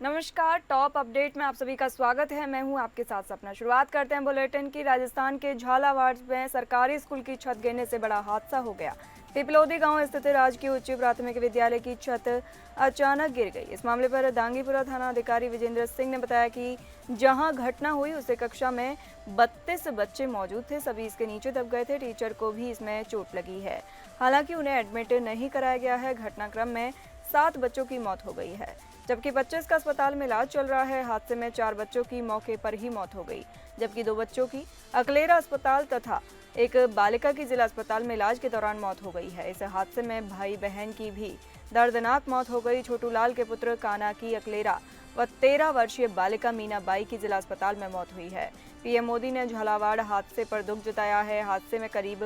नमस्कार। Top update में आप सभी का स्वागत है। मैं हूं आपके साथ सपना। शुरुआत करते हैं बुलेटिन की। राजस्थान के झालावाड़ में सरकारी स्कूल की छत गिरने से बड़ा हादसा हो गया। पिपलोदी गांव स्थित राजकीय उच्च प्राथमिक विद्यालय की छत अचानक गिर गई। इस मामले पर दांगीपुरा थाना अधिकारी विजेंद्र सिंह ने बताया कि जहां घटना हुई उसे कक्षा में 32 बच्चे मौजूद थे। सभी इसके नीचे दब गए थे। टीचर को भी इसमें चोट लगी है। हालांकि उन्हें एडमिट नहीं कराया गया है। घटनाक्रम में 7 बच्चों की मौत हो गई है, जबकि 25 का अस्पताल में इलाज चल रहा है। हादसे में 4 बच्चों की मौके पर ही मौत हो गई, जबकि 2 बच्चों की अकलेरा अस्पताल तथा एक बालिका की जिला अस्पताल में इलाज के दौरान मौत हो गई है। इस हादसे में भाई बहन की भी दर्दनाक मौत हो गई। छोटू लाल के पुत्र काना की अकलेरा व 13 वर्षीय बालिका मीना बाई की जिला अस्पताल में मौत हुई है। पीएम मोदी ने झालावाड़ हादसे पर दुख जताया है। हादसे में करीब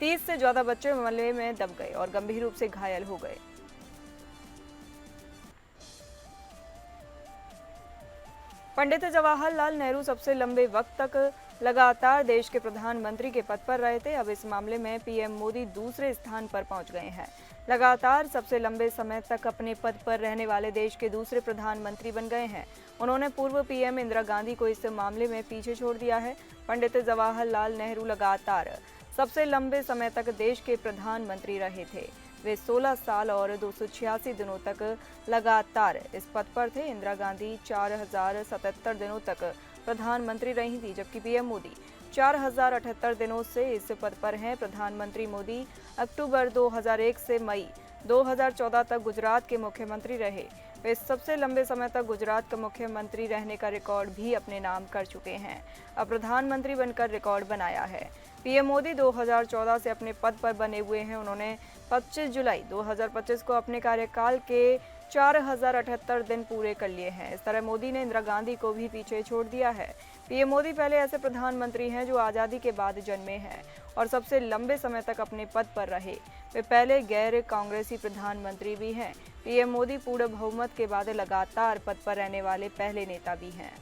30 से ज्यादा बच्चे मलबे में दब गए और गंभीर रूप से घायल हो गए। पंडित जवाहरलाल नेहरू सबसे लंबे वक्त तक लगातार देश के प्रधानमंत्री के पद पर रहे थे। अब इस मामले में पीएम मोदी दूसरे स्थान पर पहुंच गए हैं। लगातार सबसे लंबे समय तक अपने पद पर रहने वाले देश के दूसरे प्रधानमंत्री बन गए हैं। उन्होंने पूर्व पीएम इंदिरा गांधी को इस मामले में पीछे छोड़ दिया है। पंडित जवाहरलाल नेहरू लगातार सबसे लंबे समय तक देश के प्रधानमंत्री रहे थे। वे 16 साल और 286 दिनों तक लगातार इस पद पर थे। इंदिरा गांधी 4077 दिनों तक प्रधानमंत्री रही थी, जबकि पीएम मोदी 4078 दिनों से इस पद पर हैं। प्रधानमंत्री मोदी अक्टूबर 2001 से मई 2014 तक गुजरात के मुख्यमंत्री रहे। वे सबसे लंबे समय तक गुजरात का मुख्यमंत्री रहने का रिकॉर्ड भी अपने नाम कर चुके हैं। अब प्रधानमंत्री बनकर रिकॉर्ड बनाया है। पीएम मोदी 2014 से अपने पद पर बने हुए हैं। उन्होंने 25 जुलाई 2025 को अपने कार्यकाल के 4078 दिन पूरे कर लिए हैं। इस तरह मोदी ने इंदिरा गांधी को भी पीछे छोड़ दिया है। पीएम मोदी पहले ऐसे प्रधानमंत्री हैं जो आज़ादी के बाद जन्मे हैं और सबसे लंबे समय तक अपने पद पर रहे। वे पहले गैर कांग्रेसी प्रधानमंत्री भी हैं। पीएम मोदी पूर्ण बहुमत के बाद लगातार पद पर रहने वाले पहले नेता भी हैं।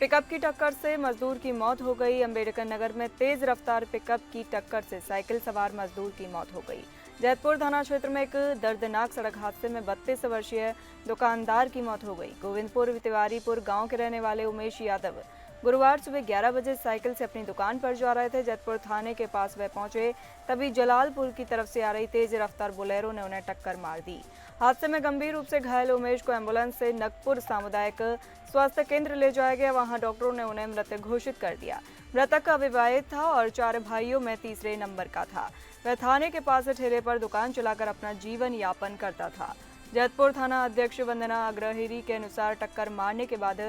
पिकअप की टक्कर से मजदूर की मौत हो गई। अंबेडकर नगर में तेज रफ्तार पिकअप की टक्कर से साइकिल सवार मजदूर की मौत हो गई। जैतपुर थाना क्षेत्र में एक दर्दनाक सड़क हादसे में 32 वर्षीय दुकानदार की मौत हो गई। गोविंदपुर तिवारीपुर गांव के रहने वाले उमेश यादव गुरुवार सुबह 11 बजे साइकिल से अपनी दुकान पर जा रहे थे। जैतपुर थाने के पास वह पहुंचे, तभी जलालपुर की तरफ से आ रही तेज रफ्तार बोलेरो ने उन्हें टक्कर मार दी। हादसे में गंभीर रूप से घायल उमेश को एम्बुलेंस से नगपुर सामुदायिक स्वास्थ्य केंद्र ले जाया गया। वहां डॉक्टरों ने उन्हें मृत घोषित कर दिया। मृतक अविवाहित था और 4 भाइयों में तीसरे नंबर का था। वह थाने के पास ठेले पर दुकान चलाकर अपना जीवन यापन करता था। जैतपुर थाना अध्यक्ष वंदना अग्रहिरी के अनुसार टक्कर मारने के बाद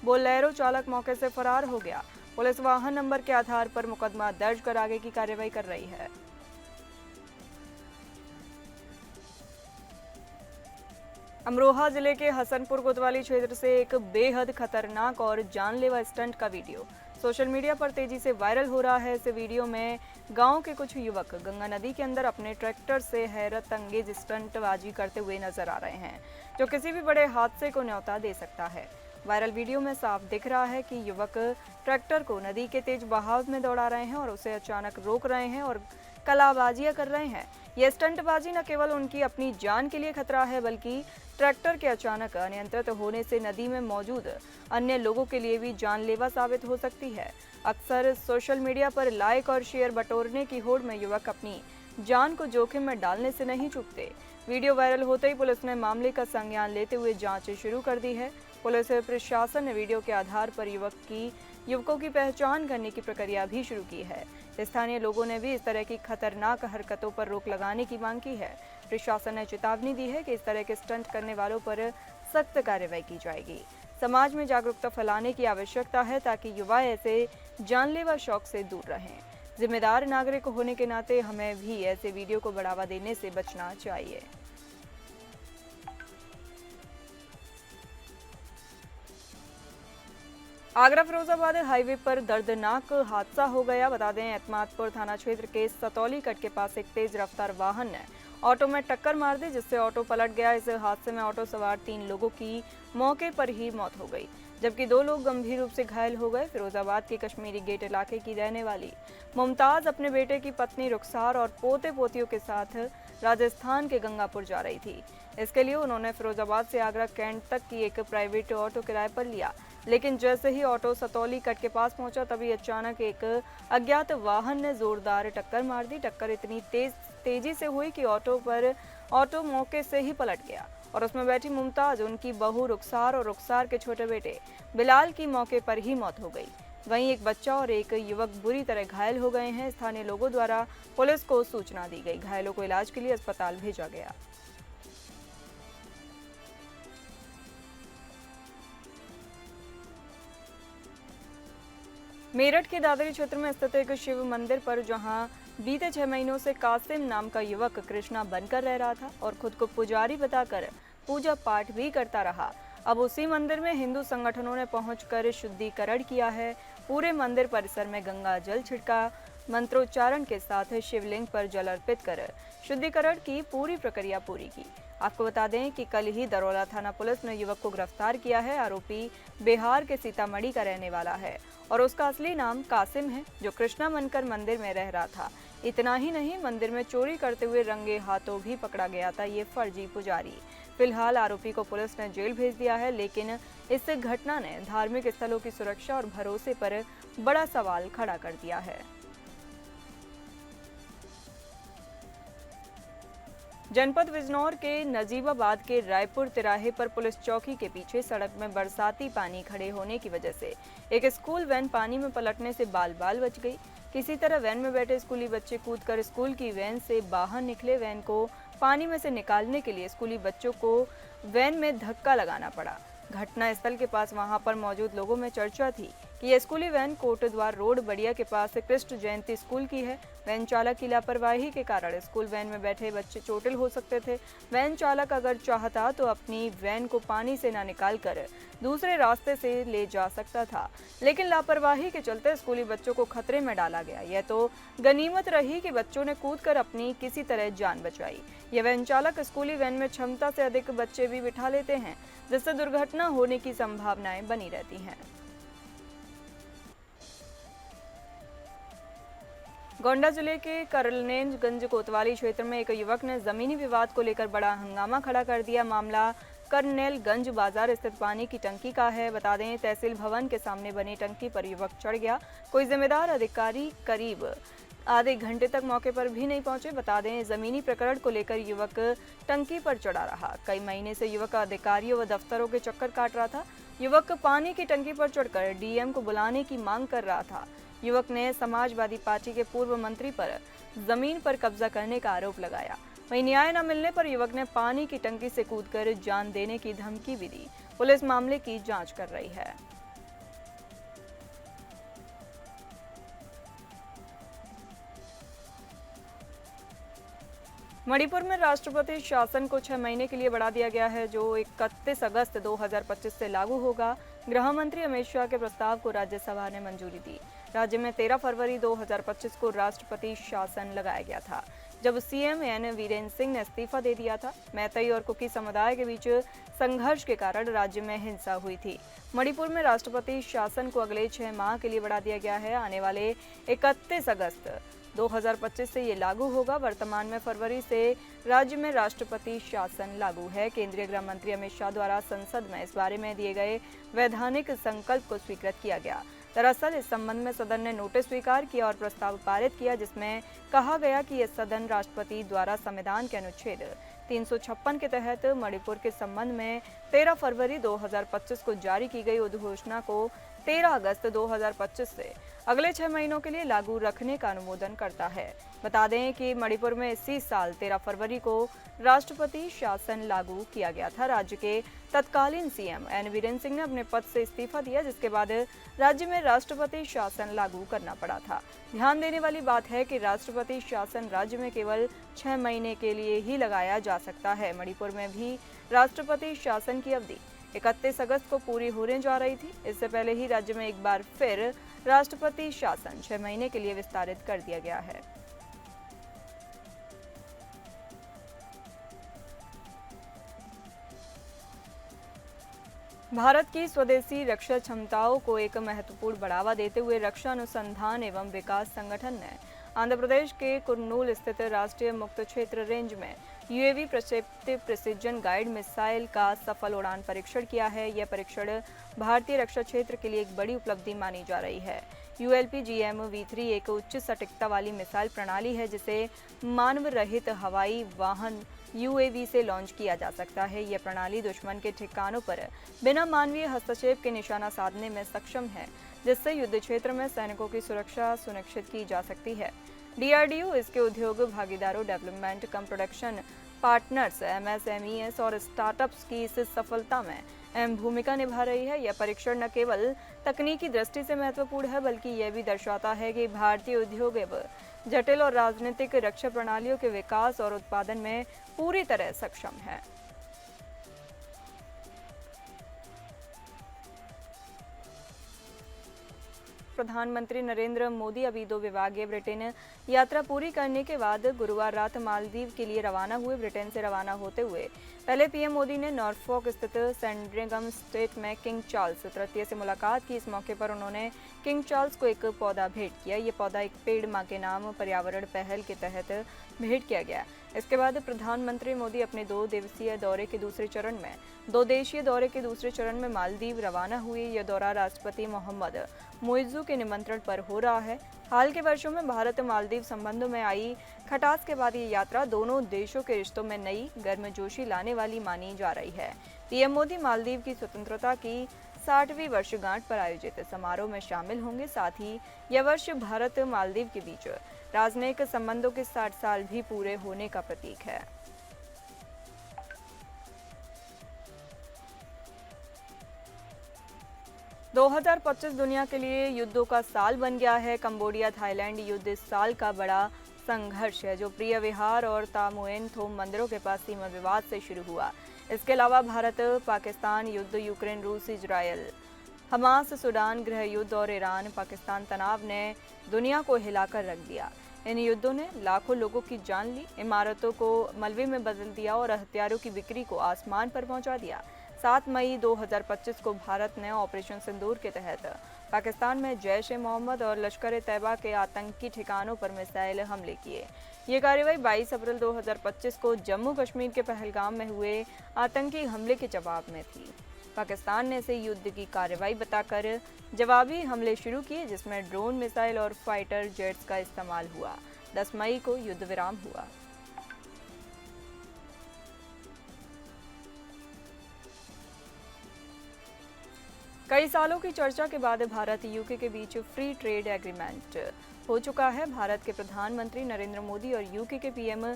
बोलेरो चालक मौके से फरार हो गया। पुलिस वाहन नंबर के आधार पर मुकदमा दर्ज कर आगे की कार्रवाई कर रही है। अमरोहा जिले के हसनपुर कोतवाली क्षेत्र से एक बेहद खतरनाक और जानलेवा स्टंट का वीडियो सोशल मीडिया पर तेजी से वायरल हो रहा है। इस वीडियो में गांव के कुछ युवक गंगा नदी के अंदर अपने ट्रैक्टर से हैरत अंगेज स्टंटबाजी करते हुए नजर आ रहे हैं, जो किसी भी बड़े हादसे को न्योता दे सकता है। वायरल वीडियो में साफ दिख रहा है कि युवक ट्रैक्टर को नदी के तेज बहाव में दौड़ा रहे हैं और उसे अचानक रोक रहे हैं और कलाबाजियां कर रहे हैं। यह स्टंटबाजी न केवल उनकी अपनी जान के लिए खतरा है, बल्कि ट्रैक्टर के अचानक अनियंत्रित होने से नदी में मौजूद अन्य लोगों के लिए भी जानलेवा साबित हो सकती है। अक्सर सोशल मीडिया पर लाइक और शेयर बटोरने की होड़ में युवक अपनी जान को जोखिम में डालने से नहीं चूकते। वीडियो वायरल होते ही पुलिस ने मामले का संज्ञान लेते हुए जांच शुरू कर दी है। पुलिस प्रशासन ने वीडियो के आधार पर युवकों की पहचान करने की प्रक्रिया भी शुरू की है। स्थानीय लोगों ने भी इस तरह की खतरनाक हरकतों पर रोक लगाने की मांग की है। प्रशासन ने चेतावनी दी है कि इस तरह के स्टंट करने वालों पर सख्त कार्रवाई की जाएगी। समाज में जागरूकता फैलाने की आवश्यकता है ताकि युवा ऐसे जानलेवा शौक से दूर रहें। जिम्मेदार नागरिक होने के नाते हमें भी ऐसे वीडियो को बढ़ावा देने से बचना चाहिए। आगरा फिरोजाबाद हाईवे पर दर्दनाक हादसा हो गया। बता दें, एतमादपुर थाना क्षेत्र के सतौली कट के पास एक तेज रफ्तार वाहन ने ऑटो में टक्कर मार दी, जिससे ऑटो पलट गया। इस हादसे में ऑटो सवार 3 लोगों की मौके पर ही मौत हो गई, जबकि 2 लोग गंभीर रूप से घायल हो गए। फिरोजाबाद के कश्मीरी गेट इलाके की रहने वाली मुमताज अपने बेटे की पत्नी रुखसार और पोते पोतियों के साथ राजस्थान के गंगापुर जा रही थी। इसके लिए उन्होंने फिरोजाबाद से आगरा कैंट तक की एक प्राइवेट ऑटो किराए पर लिया, लेकिन जैसे ही ऑटो सतौली कट के पास पहुंचा तभी अचानक एक अज्ञात वाहन ने जोरदार टक्कर मार दी। टक्कर इतनी तेजी से हुई कि ऑटो मौके से ही पलट गया और उसमें बैठी मुमताज, उनकी बहू रुखसार और रुखसार के छोटे बेटे बिलाल की मौके पर ही मौत हो गई। वहीं एक बच्चा और एक युवक बुरी तरह घायल हो गए हैं। स्थानीय लोगों द्वारा पुलिस को सूचना दी गई। घायलों को इलाज के लिए अस्पताल भेजा गया। मेरठ के दादरी क्षेत्र में स्थित एक शिव मंदिर पर जहां बीते 6 महीनों से कासिम नाम का युवक कृष्णा बनकर रह रहा था और खुद को पुजारी बताकर पूजा पाठ भी करता रहा, अब उसी मंदिर में हिंदू संगठनों ने पहुंचकर शुद्धिकरण किया है। पूरे मंदिर परिसर में गंगा जल छिड़का, मंत्रोच्चारण के साथ शिवलिंग पर जल अर्पित कर शुद्धिकरण की पूरी प्रक्रिया पूरी की। आपको बता दें कि कल ही दरौला थाना पुलिस ने युवक को गिरफ्तार किया है। आरोपी बिहार के सीतामढ़ी का रहने वाला है और उसका असली नाम कासिम है, जो कृष्णा बनकर मंदिर में रह रहा था। इतना ही नहीं, मंदिर में चोरी करते हुए रंगे हाथों भी पकड़ा गया था ये फर्जी पुजारी। फिलहाल आरोपी को पुलिस ने जेल भेज दिया है, लेकिन इस घटना ने धार्मिक स्थलों की सुरक्षा और भरोसे पर बड़ा सवाल खड़ा कर दिया है। जनपद बिजनौर के नजीबाबाद के रायपुर तिराहे पर पुलिस चौकी के पीछे सड़क में बरसाती पानी खड़े होने की वजह से एक स्कूल वैन पानी में पलटने से बाल बाल बच गई। किसी तरह वैन में बैठे स्कूली बच्चे कूदकर स्कूल की वैन से बाहर निकले। वैन को पानी में से निकालने के लिए स्कूली बच्चों को वैन में धक्का लगाना पड़ा। घटना स्थल के पास वहां पर मौजूद लोगों में चर्चा थी कि यह स्कूली वैन कोटद्वार रोड बड़िया के पास कृष्ण जयंती स्कूल की है। वैन चालक की लापरवाही के कारण स्कूल वैन में बैठे बच्चे चोटिल हो सकते थे। वैन चालक अगर चाहता तो अपनी वैन को पानी से ना निकालकर दूसरे रास्ते से ले जा सकता था, लेकिन लापरवाही के चलते स्कूली बच्चों को खतरे में डाला गया। यह तो गनीमत रही कि बच्चों ने कूदकर अपनी किसी तरह जान बचाई। यह वैन चालक स्कूली वैन में क्षमता से अधिक बच्चे भी बिठा लेते हैं, जिससे दुर्घटना होने की संभावनाएं बनी रहती हैं। गोंडा जिले के करनेगंज कोतवाली क्षेत्र में एक युवक ने जमीनी विवाद को लेकर बड़ा हंगामा खड़ा कर दिया। मामला करनेलगंज बाजार स्थित पानी की टंकी का है। बता दें, तहसील भवन के सामने बनी टंकी पर युवक चढ़ गया। कोई जिम्मेदार अधिकारी करीब आधे घंटे तक मौके पर भी नहीं पहुंचे। बता दें, जमीनी प्रकरण को लेकर युवक टंकी पर चढ़ा रहा। कई महीने से युवक अधिकारियों व दफ्तरों के चक्कर काट रहा था। युवक पानी की टंकी पर चढ़कर डीएम को बुलाने की मांग कर रहा था। युवक ने समाजवादी पार्टी के पूर्व मंत्री पर जमीन पर कब्जा करने का आरोप लगाया। वहीं न्याय न मिलने पर युवक ने पानी की टंकी से कूदकर जान देने की धमकी भी दी। पुलिस मामले की जांच कर रही है। मणिपुर में राष्ट्रपति शासन को 6 महीने के लिए बढ़ा दिया गया है, जो 31 अगस्त 2025 से लागू होगा। गृह मंत्री अमित शाह के प्रस्ताव को राज्यसभा ने मंजूरी दी। राज्य में 13 फरवरी 2025 को राष्ट्रपति शासन लगाया गया था, जब सीएम एन वीरेंद्र सिंह ने इस्तीफा दे दिया था। मैतई और कुकी समुदाय के बीच संघर्ष के कारण राज्य में हिंसा हुई थी। मणिपुर में राष्ट्रपति शासन को अगले 6 माह के लिए बढ़ा दिया गया है। आने वाले 31 अगस्त 2025 से ये लागू होगा। वर्तमान में फरवरी से राज्य में राष्ट्रपति शासन लागू है। केंद्रीय गृह मंत्री अमित शाह द्वारा संसद में इस बारे में दिए गए वैधानिक संकल्प को स्वीकृत किया गया। दरअसल इस संबंध में सदन ने नोटिस स्वीकार किया और प्रस्ताव पारित किया, जिसमें कहा गया कि यह सदन राष्ट्रपति द्वारा संविधान के अनुच्छेद 356 के तहत मणिपुर के संबंध में 13 फरवरी 2025 को जारी की गई उद्घोषणा को 13 अगस्त 2025 से अगले 6 महीनों के लिए लागू रखने का अनुमोदन करता है। बता दें कि मणिपुर में इसी साल 13 फरवरी को राष्ट्रपति शासन लागू किया गया था। राज्य के तत्कालीन सीएम एन वीरेंद्र सिंह ने अपने पद से इस्तीफा दिया, जिसके बाद राज्य में राष्ट्रपति शासन लागू करना पड़ा था। ध्यान देने वाली बात है कि राष्ट्रपति शासन राज्य में केवल 6 महीने के लिए ही लगाया जा सकता है। मणिपुर में भी राष्ट्रपति शासन की अवधि 31 अगस्त को पूरी होने जा रही थी। इससे पहले ही राज्य में एक बार फिर राष्ट्रपति शासन 6 महीने के लिए विस्तारित कर दिया गया है। भारत की स्वदेशी रक्षा क्षमताओं को एक महत्वपूर्ण बढ़ावा देते हुए रक्षा अनुसंधान एवं विकास संगठन ने आंध्र प्रदेश के कुर्नूल स्थित राष्ट्रीय मुक्त क्षेत्र रेंज में यूएवी प्रक्षेपित प्रिसिजन गाइड मिसाइल का सफल उड़ान परीक्षण किया है। यह परीक्षण भारतीय रक्षा क्षेत्र के लिए एक बड़ी उपलब्धि मानी जा रही है। ULPGM-V3 एक उच्च सटीकता वाली मिसाइल प्रणाली है जिसे मानव रहित हवाई वाहन UAV से लॉन्च किया जा सकता है। यह प्रणाली दुश्मन के ठिकानों पर बिना मानवीय हस्तक्षेप के निशाना साधने में सक्षम है, जिससे युद्ध क्षेत्र में सैनिकों की सुरक्षा सुनिश्चित की जा सकती है। DRDO इसके उद्योग भागीदारों, डेवलपमेंट कम प्रोडक्शन पार्टनर्स, MSMEs और स्टार्टअप्स की इस सफलता में अहम भूमिका निभा रही है। यह परीक्षण न केवल तकनीकी दृष्टि से महत्वपूर्ण है, बल्कि यह भी दर्शाता है कि भारतीय उद्योग अब जटिल और राजनीतिक रक्षा प्रणालियों के विकास और उत्पादन में पूरी तरह सक्षम है। प्रधानमंत्री नरेंद्र मोदी अभी 2 विभागीय ब्रिटेन यात्रा पूरी करने के बाद गुरुवार रात मालदीव के लिए रवाना हुए। ब्रिटेन से रवाना होते हुए पहले पीएम मोदी ने नॉर्फोक स्थित सैंडरिंघम स्टेट में किंग चार्ल्स तृतीय से मुलाकात की। इस मौके पर उन्होंने किंग चार्ल्स को एक पौधा भेंट किया। ये पौधा एक पेड़ मां के नाम पर्यावरण पहल के तहत भेंट किया गया। इसके बाद प्रधानमंत्री मोदी अपने 2 दिवसीय दौरे के दूसरे चरण में मालदीव रवाना हुए। यह दौरा राष्ट्रपति मोहम्मद मुइज़्ज़ू के निमंत्रण पर हो रहा है। हाल के वर्षों में भारत मालदीव संबंधों में आई खटास के बाद ये यात्रा दोनों देशों के रिश्तों में नई गर्मजोशी लाने वाली मानी जा रही है। पीएम मोदी मालदीव की स्वतंत्रता की 60वीं वर्षगांठ पर आयोजित समारोह में शामिल होंगे। साथ ही यह वर्ष भारत मालदीव के बीच राजनयिक संबंधों के 60 साल भी पूरे होने का प्रतीक है। – 2025 दुनिया के लिए युद्धों का साल बन गया है। कंबोडिया थाईलैंड युद्ध इस साल का बड़ा संघर्ष है, जो प्रिय विहार और तामुएन थोम मंदिरों के पास सीमा विवाद से शुरू हुआ। इसके अलावा भारत पाकिस्तान युद्ध, यूक्रेन रूस इजरायल, हमास सूडान गृह युद्ध और ईरान पाकिस्तान तनाव ने दुनिया को हिलाकर रख दिया। इन युद्धों ने लाखों लोगों की जान ली, इमारतों को मलबे में बदल दिया और हथियारों की बिक्री को आसमान पर पहुंचा दिया। 7 मई 2025 को भारत ने ऑपरेशन सिंदूर के तहत पाकिस्तान में जैश-ए-मोहम्मद और लश्कर-ए-तैयबा के आतंकी ठिकानों पर मिसाइल हमले किए। ये कार्रवाई 22 अप्रैल 2025 को जम्मू कश्मीर के पहलगाम में हुए आतंकी हमले के जवाब में थी। पाकिस्तान ने इसे युद्ध की कार्रवाई बताकर जवाबी हमले शुरू किए, जिसमें ड्रोन, मिसाइल और फाइटर जेट्स का इस्तेमाल हुआ। 10 मई को युद्ध विराम हुआ। कई सालों की चर्चा के बाद भारत यूके के बीच फ्री ट्रेड एग्रीमेंट हो चुका है। भारत के प्रधानमंत्री नरेंद्र मोदी और यूके के पीएम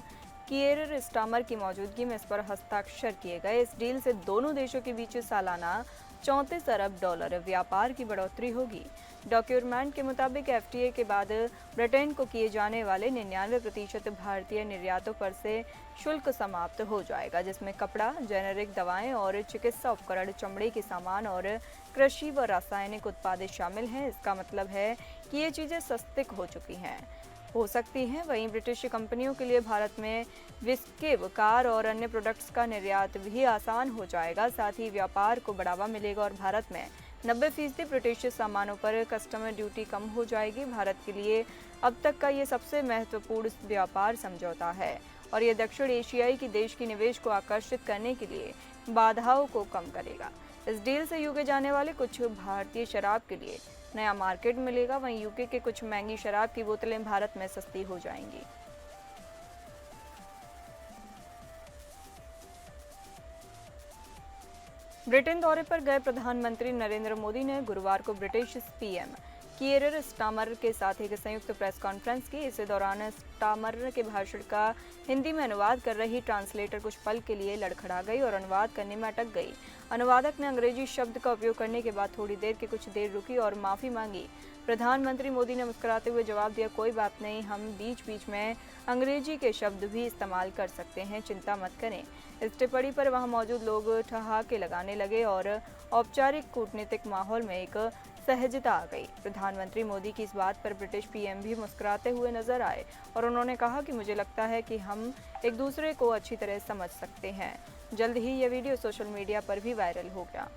कीयर स्टारमर की मौजूदगी में इस पर हस्ताक्षर किए गए। इस डील से दोनों देशों के बीच सालाना $34 अरब व्यापार की बढ़ोतरी होगी। डॉक्यूमेंट के मुताबिक FTA के बाद ब्रिटेन को किए जाने वाले 99% भारतीय निर्यातों पर से शुल्क समाप्त हो जाएगा, जिसमें कपड़ा, जेनेरिक दवाएं और चिकित्सा उपकरण, चमड़े के सामान और कृषि व रासायनिक उत्पाद शामिल हैं। इसका मतलब है कि ये चीज़ें सस्ती हो सकती हैं। वहीं ब्रिटिश कंपनियों के लिए भारत में विस्की, कार और अन्य प्रोडक्ट्स का निर्यात भी आसान हो जाएगा। साथ ही व्यापार को बढ़ावा मिलेगा और भारत में 90% ब्रिटिश सामानों पर कस्टम ड्यूटी कम हो जाएगी। भारत के लिए अब तक का ये सबसे महत्वपूर्ण व्यापार समझौता है और ये दक्षिण एशियाई की देश की निवेश को आकर्षित करने के लिए बाधाओं को कम करेगा। इस डील से यूके जाने वाले कुछ भारतीय शराब के लिए नया मार्केट मिलेगा। वहीं यूके के कुछ महंगी शराब की बोतलें भारत में सस्ती हो जाएंगी। ब्रिटेन दौरे पर गए प्रधानमंत्री नरेंद्र मोदी ने गुरुवार को ब्रिटिश पीएम कीयर स्टारमर के साथ एक संयुक्त प्रेस कॉन्फ्रेंस की। इस दौरान स्टारमर के भाषण का हिंदी में अनुवाद कर रही ट्रांसलेटर कुछ पल के लिए लड़खड़ा गई और अनुवाद करने में अटक गई। अनुवादक ने अंग्रेजी शब्द का उपयोग करने के बाद थोड़ी देर के कुछ देर रुकी और माफ़ी मांगी। प्रधानमंत्री मोदी ने मुस्कुराते हुए जवाब दिया, कोई बात नहीं, हम बीच बीच में अंग्रेजी के शब्द भी इस्तेमाल कर सकते हैं, चिंता मत करें। इस टिप्पणी पर वहां मौजूद लोग ठहाके लगाने लगे और औपचारिक कूटनीतिक माहौल में एक सहजता आ गई। प्रधानमंत्री मोदी की इस बात पर ब्रिटिश पीएम भी मुस्कुराते हुए नजर आए और उन्होंने कहा कि मुझे लगता है कि हम एक दूसरे को अच्छी तरह समझ सकते हैं। जल्द ही यह वीडियो सोशल मीडिया पर भी वायरल हो गया।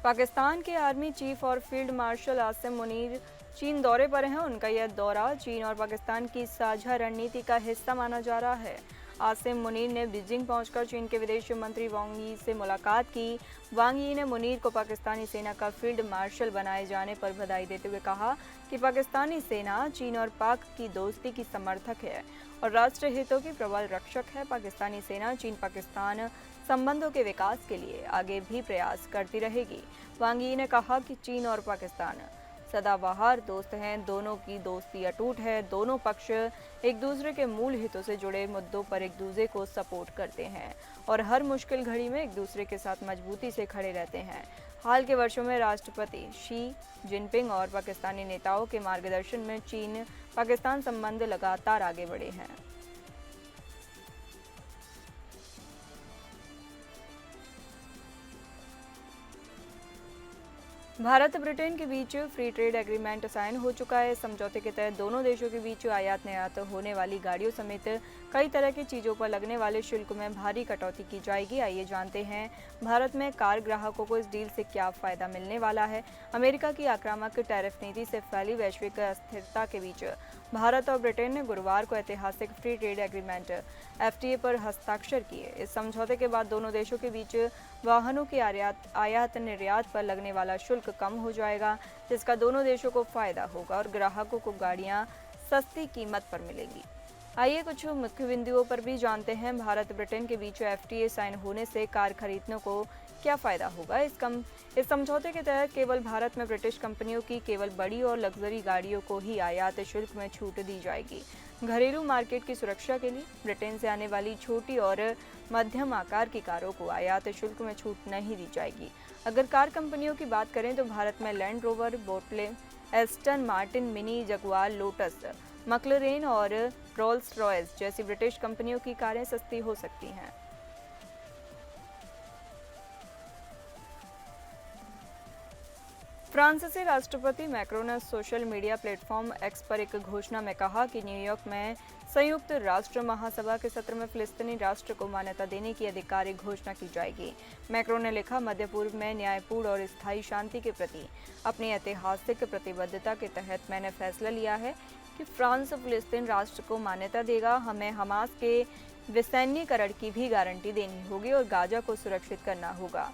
पाकिस्तान के आर्मी चीफ और फील्ड मार्शल आसिम मुनीर चीन दौरे पर हैं। उनका यह दौरा चीन और पाकिस्तान की साझा रणनीति का हिस्सा माना जा रहा है। आसिम मुनीर ने बीजिंग पहुंचकर चीन के विदेश मंत्री वांग यी से मुलाकात की। वांग यी ने मुनीर को पाकिस्तानी सेना का फील्ड मार्शल बनाए जाने पर बधाई देते हुए कहा कि पाकिस्तानी सेना चीन और पाक की दोस्ती की समर्थक है और राष्ट्र हितों की प्रबल रक्षक है। पाकिस्तानी सेना चीन पाकिस्तान संबंधों के विकास के लिए आगे भी प्रयास करती रहेगी। वांग यी ने कहा कि चीन और पाकिस्तान सदाबहार दोस्त हैं, दोनों की दोस्ती अटूट है, दोनों पक्ष एक दूसरे के मूल हितों से जुड़े मुद्दों पर एक दूसरे को सपोर्ट करते हैं और हर मुश्किल घड़ी में एक दूसरे के साथ मजबूती से खड़े रहते हैं। हाल के वर्षों में राष्ट्रपति शी जिनपिंग और पाकिस्तानी नेताओं के मार्गदर्शन में चीन पाकिस्तान संबंध लगातार आगे बढ़े हैं। भारत ब्रिटेन के बीच फ्री ट्रेड एग्रीमेंट साइन हो चुका है। समझौते के तहत दोनों देशों के बीच आयात निर्यात होने वाली गाड़ियों समेत कई तरह की चीज़ों पर लगने वाले शुल्क में भारी कटौती की जाएगी। आइए जानते हैं भारत में कार ग्राहकों को इस डील से क्या फ़ायदा मिलने वाला है। अमेरिका की आक्रामक टैरिफ नीति से फैली वैश्विक अस्थिरता के बीच भारत और ब्रिटेन ने गुरुवार को ऐतिहासिक फ्री ट्रेड एग्रीमेंट FTA पर हस्ताक्षर किए। इस समझौते के बाद दोनों देशों के बीच वाहनों के आयात निर्यात पर लगने वाला शुल्क कम हो जाएगा, जिसका दोनों देशों को फायदा होगा और ग्राहकों को गाड़ियां सस्ती कीमत पर मिलेंगी। आइए कुछ मुख्य बिंदुओं पर भी जानते हैं। भारत ब्रिटेन के बीच FTA साइन होने से कार खरीदने को क्या फ़ायदा होगा। इस समझौते के तहत केवल भारत में ब्रिटिश कंपनियों की केवल बड़ी और लग्जरी गाड़ियों को ही आयात शुल्क में छूट दी जाएगी। घरेलू मार्केट की सुरक्षा के लिए ब्रिटेन से आने वाली छोटी और मध्यम आकार की कारों को आयात शुल्क में छूट नहीं दी जाएगी। अगर कार कंपनियों की बात करें तो भारत में Land Rover, Bentley, Aston Martin, Mini, Jaguar, Lotus, McLaren और रोल्स रॉयस जैसी ब्रिटिश कंपनियों की कारें सस्ती हो सकती हैं। फ्रांसीसी राष्ट्रपति मैक्रोन ने सोशल मीडिया प्लेटफॉर्म एक्स पर एक घोषणा में कहा कि न्यूयॉर्क में संयुक्त राष्ट्र महासभा के सत्र में फिलिस्तीनी राष्ट्र को मान्यता देने की आधिकारिक घोषणा की जाएगी। मैक्रोन ने लिखा, मध्य पूर्व में न्यायपूर्ण और स्थायी शांति के प्रति अपनी ऐतिहासिक प्रतिबद्धता के तहत मैंने फैसला लिया है कि फ्रांस फिलिस्तीन राष्ट्र को मान्यता देगा। हमें हमास के विसैन्यीकरण की भी गारंटी देनी होगी और गाजा को सुरक्षित करना होगा,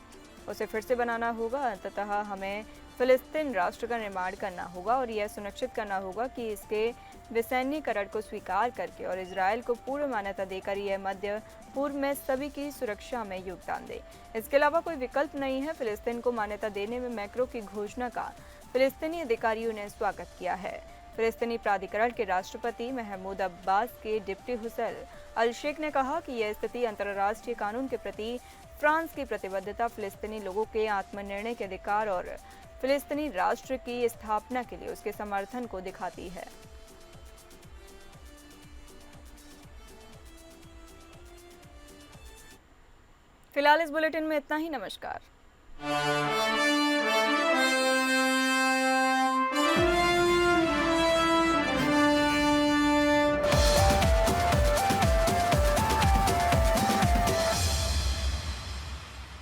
उसे फिर से बनाना होगा। अंततः हमें फिलिस्तीन राष्ट्र का निर्माण करना होगा और यह सुनिश्चित करना होगा कि इसके विसैन्यीकरण को स्वीकार करके और इजरायल को पूर्ण मान्यता देकर यह मध्य पूर्व में सभी की सुरक्षा में योगदान दे। इसके अलावा कोई विकल्प नहीं है। फिलिस्तीन को मान्यता देने में मैक्रो की घोषणा का फिलिस्तीनी अधिकारियों ने स्वागत किया है। फिलिस्तीनी प्राधिकरण के राष्ट्रपति महमूद अब्बास के डिप्टी हुसैन अल शेख ने कहा कि यह स्थिति अंतर्राष्ट्रीय कानून के प्रति फ्रांस की प्रतिबद्धता, फिलिस्तीनी लोगों के आत्मनिर्णय के अधिकार और फिलिस्तीनी राष्ट्र की स्थापना के लिए उसके समर्थन को दिखाती है। फिलहाल इस बुलेटिन में इतना ही। नमस्कार।